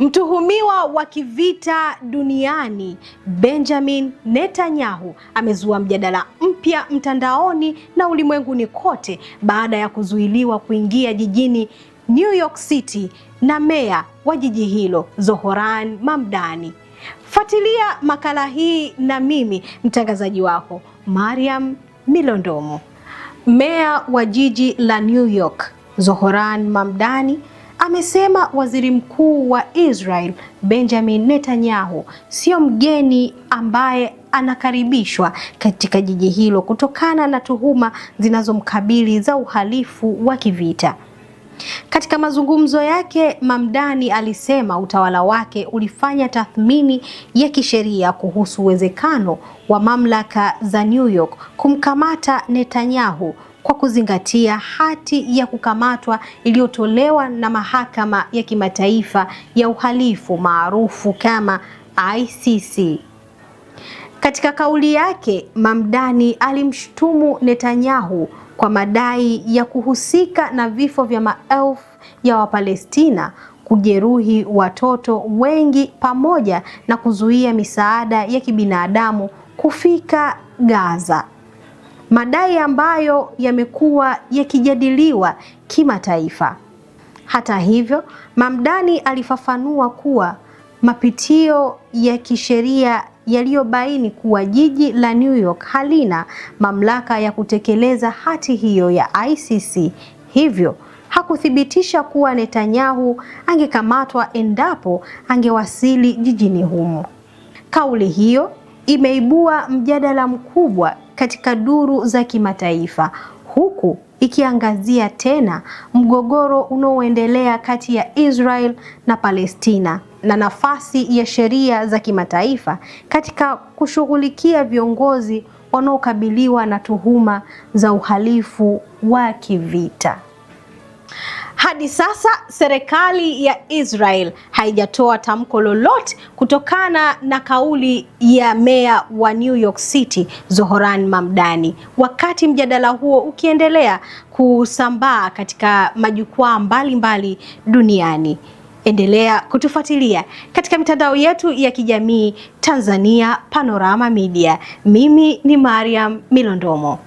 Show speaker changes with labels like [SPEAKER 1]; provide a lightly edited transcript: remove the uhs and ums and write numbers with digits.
[SPEAKER 1] Mtuhumiwa wa kivita duniani Benjamin Netanyahu amezua mjadala mpya mtandaoni na ulimwenguni kote baada ya kuzuiliwa kuingia jijini New York City na meya wa jiji hilo Zohran Mamdani. Fuatilia makala hii na mimi mtangazaji wako Mariam Milondomo. Meya wa jiji la New York Zohran Mamdani amesema waziri mkuu wa Israel Benjamin Netanyahu sio mgeni ambaye anakaribishwa katika jiji hilo kutokana na tuhuma zinazomkabili za uhalifu wa kivita. Katika mazungumzo yake, Mamdani alisema utawala wake ulifanya tathmini ya kisheria kuhusu uwezekano wa mamlaka za New York kumkamata Netanyahu kwa kuzingatia hati ya kukamatwa iliyotolewa na mahakama ya kimataifa ya uhalifu maarufu kama ICC. Katika kauli yake, Mamdani alimshutumu Netanyahu kwa madai ya kuhusika na vifo vya maelfu ya Wapalestina, kujeruhi watoto wengi pamoja na kuzuia misaada ya kibinadamu kufika Gaza. Madai ambayo yamekuwa yakijadiliwa kimataifa. Hata hivyo, Mamdani alifafanua kuwa mapitio ya kisheria yaliyobaini kuwa jiji la New York halina mamlaka ya kutekeleza hati hiyo ya ICC. Hivyo, hakuthibitisha kuwa Netanyahu angekamatwa endapo angewasili jijini humo. Kauli hiyo imeibua mjadala mkubwa katika duru za kimataifa, huku ikiangazia tena mgogoro unaoendelea kati ya Israel na Palestina na nafasi ya sheria za kimataifa katika kushughulikia viongozi wanaokabiliwa na tuhuma za uhalifu wa kivita. Hadi sasa serikali ya Israel haijatoa tamko lolote kutokana na kauli ya meya wa New York City Zohran Mamdani, wakati mjadala huo ukiendelea kusambaa katika majukwaa mbalimbali duniani. Endelea kutufuatilia katika mitandao yetu ya kijamii Tanzania Panorama Media. Mimi ni Mariam Milondomo.